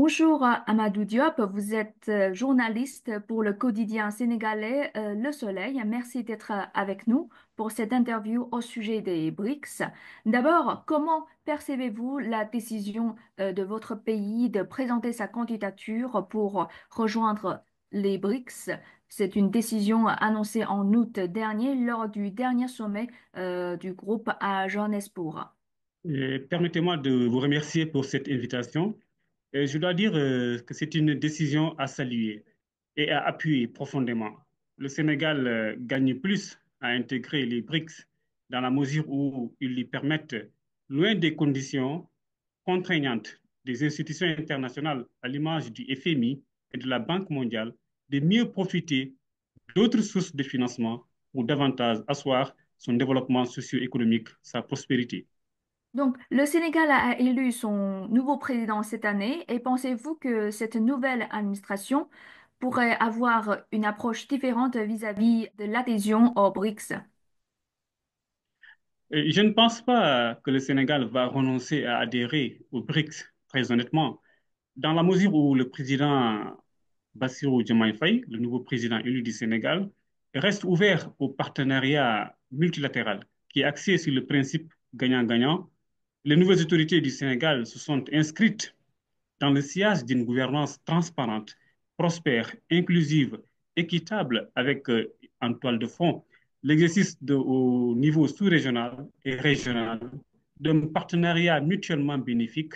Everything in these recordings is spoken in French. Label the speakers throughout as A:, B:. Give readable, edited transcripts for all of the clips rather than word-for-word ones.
A: Bonjour Amadou Diop, vous êtes journaliste pour le quotidien sénégalais Le Soleil. Merci d'être avec nous pour cette interview au sujet des BRICS. D'abord, comment percevez-vous la décision de votre pays de présenter sa candidature pour rejoindre les BRICS? C'est une décision annoncée en août dernier lors du dernier sommet du groupe à Johannesburg.
B: Permettez-moi de vous remercier pour cette invitation. Je dois dire que c'est une décision à saluer et à appuyer profondément. Le Sénégal gagne plus à intégrer les BRICS dans la mesure où ils lui permettent, loin des conditions contraignantes des institutions internationales à l'image du FMI et de la Banque mondiale, de mieux profiter d'autres sources de financement pour davantage asseoir son développement socio-économique, sa prospérité.
A: Donc, le Sénégal a élu son nouveau président cette année et pensez-vous que cette nouvelle administration pourrait avoir une approche différente vis-à-vis de l'adhésion aux BRICS?
B: Je ne pense pas que le Sénégal va renoncer à adhérer aux BRICS, très honnêtement, dans la mesure où le président Bassirou Diomaye Faye, le nouveau président élu du Sénégal, reste ouvert au partenariat multilatéral qui est axé sur le principe gagnant-gagnant. Les nouvelles autorités du Sénégal se sont inscrites dans le sillage d'une gouvernance transparente, prospère, inclusive, équitable, avec en toile de fond l'exercice au niveau sous-régional et régional d'un partenariat mutuellement bénéfique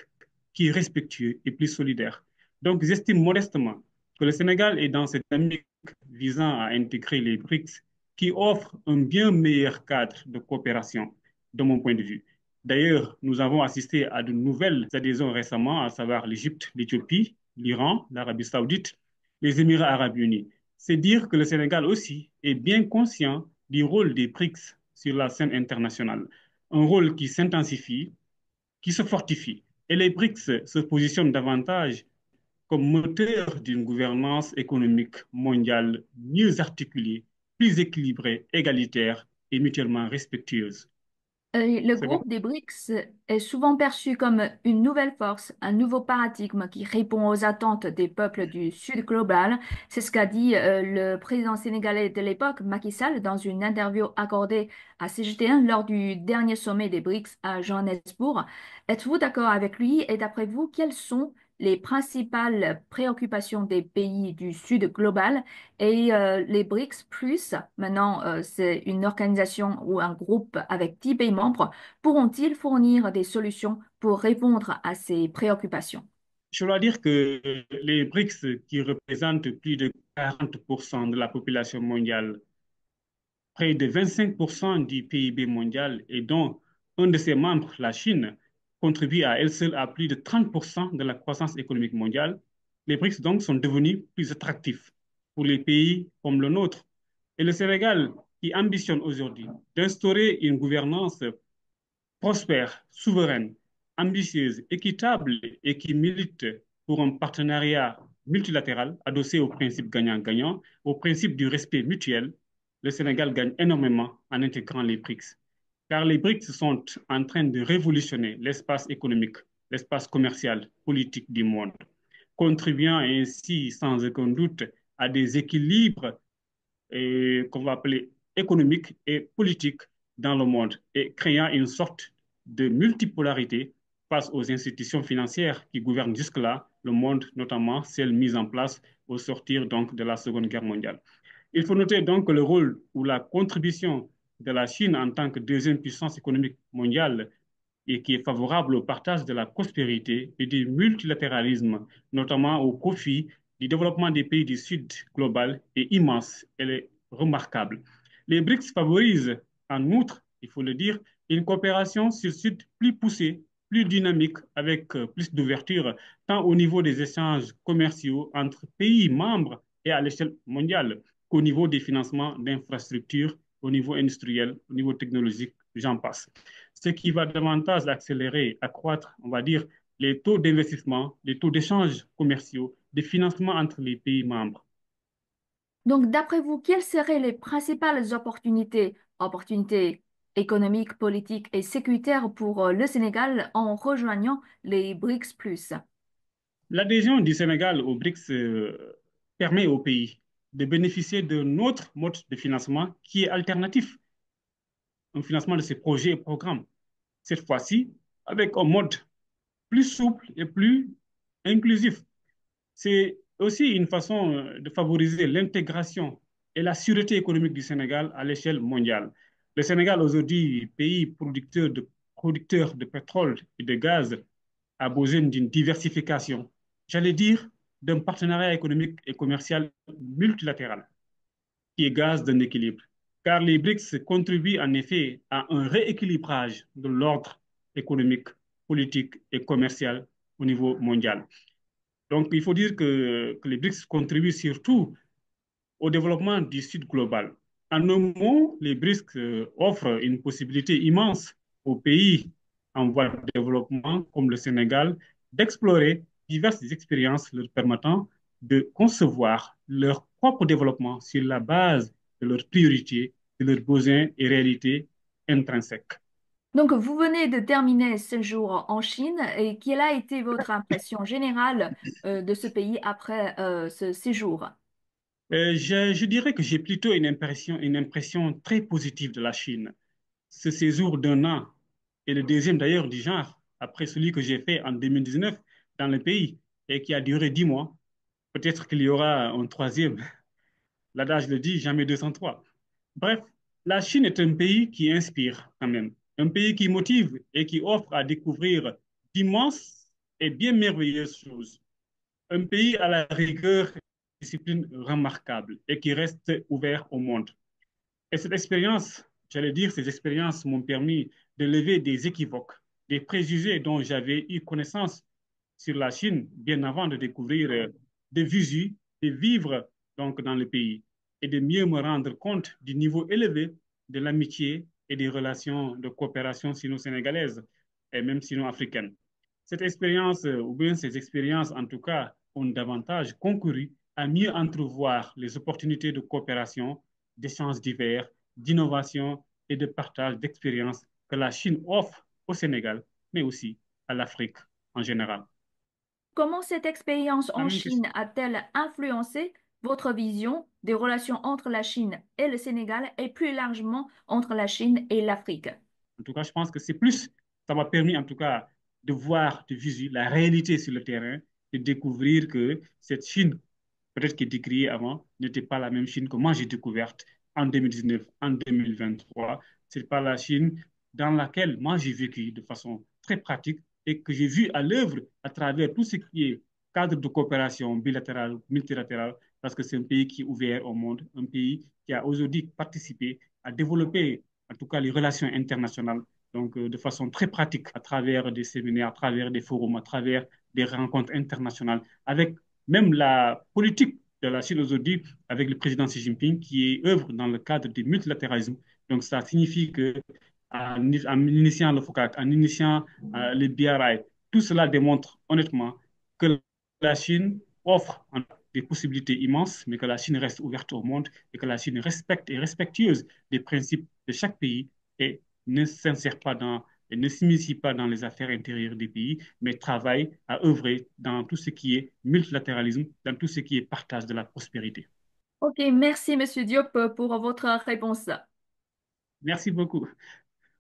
B: qui est respectueux et plus solidaire. Donc, j'estime modestement que le Sénégal est dans cette dynamique visant à intégrer les BRICS qui offre un bien meilleur cadre de coopération, de mon point de vue. D'ailleurs, nous avons assisté à de nouvelles adhésions récemment, à savoir l'Égypte, l'Éthiopie, l'Iran, l'Arabie saoudite, les Émirats arabes unis. C'est dire que le Sénégal aussi est bien conscient du rôle des BRICS sur la scène internationale, un rôle qui s'intensifie, qui se fortifie. Et les BRICS se positionnent davantage comme moteur d'une gouvernance économique mondiale mieux articulée, plus équilibrée, égalitaire et mutuellement respectueuse.
A: Le
B: C'est bon.
A: groupe des BRICS est souvent perçu comme une nouvelle force, un nouveau paradigme qui répond aux attentes des peuples du Sud global. C'est ce qu'a dit le président sénégalais de l'époque, Macky Sall, dans une interview accordée à CGT1 lors du dernier sommet des BRICS à Johannesburg. Êtes-vous d'accord avec lui et d'après vous, quelles sont les principales préoccupations des pays du Sud global et les BRICS plus, maintenant c'est une organisation ou un groupe avec 10 pays membres, pourront-ils fournir des solutions pour répondre à ces préoccupations?
B: Je dois dire que les BRICS, qui représentent plus de 40% de la population mondiale, près de 25% du PIB mondial et dont un de ses membres, la Chine, contribue à elle seule à plus de 30% de la croissance économique mondiale, les BRICS donc sont devenus plus attractifs pour les pays comme le nôtre. Et le Sénégal, qui ambitionne aujourd'hui d'instaurer une gouvernance prospère, souveraine, ambitieuse, équitable et qui milite pour un partenariat multilatéral adossé au principe gagnant-gagnant, au principe du respect mutuel, le Sénégal gagne énormément en intégrant les BRICS. Car les BRICS sont en train de révolutionner l'espace économique, l'espace commercial, politique du monde, contribuant ainsi sans aucun doute à des équilibres qu'on va appeler économique et politique dans le monde et créant une sorte de multipolarité face aux institutions financières qui gouvernent jusque-là le monde, notamment celles mises en place au sortir donc de la Seconde Guerre mondiale. Il faut noter donc que le rôle ou la contribution de la Chine en tant que deuxième puissance économique mondiale et qui est favorable au partage de la prospérité et du multilatéralisme, notamment au profit du développement des pays du Sud global, est immense, elle est remarquable. Les BRICS favorisent, en outre, il faut le dire, une coopération Sud-Sud plus poussée, plus dynamique, avec plus d'ouverture, tant au niveau des échanges commerciaux entre pays membres et à l'échelle mondiale qu'au niveau des financements d'infrastructures, au niveau industriel, au niveau technologique, j'en passe. Ce qui va davantage accélérer, accroître, on va dire, les taux d'investissement, les taux d'échanges commerciaux, des financements entre les pays membres.
A: Donc, d'après vous, quelles seraient les principales opportunités économiques, politiques et sécuritaires pour le Sénégal en rejoignant les BRICS plus?
B: L'adhésion du Sénégal au BRICS permet au pays de bénéficier d'un autre mode de financement qui est alternatif, un financement de ses projets et programmes. Cette fois-ci, avec un mode plus souple et plus inclusif. C'est aussi une façon de favoriser l'intégration et la sûreté économique du Sénégal à l'échelle mondiale. Le Sénégal, aujourd'hui, pays producteur de pétrole et de gaz, a besoin d'une diversification, j'allais dire d'un partenariat économique et commercial multilatéral qui est gage d'un équilibre. Car les BRICS contribuent en effet à un rééquilibrage de l'ordre économique, politique et commercial au niveau mondial. Donc, il faut dire que les BRICS contribuent surtout au développement du Sud global. En un mot, les BRICS offrent une possibilité immense aux pays en voie de développement, comme le Sénégal, d'explorer diverses expériences leur permettant de concevoir leur propre développement sur la base de leurs priorités, de leurs besoins et réalités intrinsèques.
A: Donc, vous venez de terminer ce séjour en Chine et quelle a été votre impression générale de ce pays après ce séjour?
B: Je dirais que j'ai plutôt une impression très positive de la Chine. Ce séjour d'un an et le deuxième d'ailleurs du genre, après celui que j'ai fait en 2019 dans le pays et qui a duré 10 mois. Peut-être qu'il y aura un troisième. L'adage le dit, jamais 203. Bref, la Chine est un pays qui inspire quand même, un pays qui motive et qui offre à découvrir d'immenses et bien merveilleuses choses. Un pays à la rigueur et discipline remarquable et qui reste ouvert au monde. Et cette expérience, j'allais dire, ces expériences m'ont permis de lever des équivoques, des préjugés dont j'avais eu connaissance sur la Chine bien avant de découvrir des visu, de vivre donc dans le pays et de mieux me rendre compte du niveau élevé de l'amitié et des relations de coopération sino-sénégalaise et même sino-africaine. Cette expérience, ou bien ces expériences en tout cas, ont davantage concouru à mieux entrevoir les opportunités de coopération, d'échanges divers, d'innovation et de partage d'expériences que la Chine offre au Sénégal, mais aussi à l'Afrique en général.
A: Comment cette expérience
B: La
A: en
B: même question.
A: Chine a-t-elle influencé votre vision des relations entre la Chine et le Sénégal et plus largement entre la Chine et l'Afrique?
B: En tout cas, je pense que c'est plus, ça m'a permis en tout cas de voir de visu la réalité sur le terrain, de découvrir que cette Chine, peut-être qui était créée avant, n'était pas la même Chine que moi j'ai découverte en 2019, en 2023. C'est pas la Chine dans laquelle moi j'ai vécu de façon très pratique et que j'ai vu à l'œuvre à travers tout ce qui est cadre de coopération bilatérale, multilatérale, parce que c'est un pays qui est ouvert au monde, un pays qui a aujourd'hui participé à développer en tout cas les relations internationales, donc de façon très pratique, à travers des séminaires, à travers des forums, à travers des rencontres internationales, avec même la politique de la Chine aujourd'hui, avec le président Xi Jinping, qui œuvre dans le cadre du multilatéralisme. Donc ça signifie que en initiant le FOCAC, en initiant le BRI, tout cela démontre honnêtement que la Chine offre des possibilités immenses, mais que la Chine reste ouverte au monde et que la Chine respecte et est respectueuse des principes de chaque pays et ne s'insère pas dans et ne s'initie pas dans les affaires intérieures des pays, mais travaille à œuvrer dans tout ce qui est multilatéralisme, dans tout ce qui est partage de la prospérité.
A: Ok, merci Monsieur Diop pour votre réponse.
B: Merci beaucoup.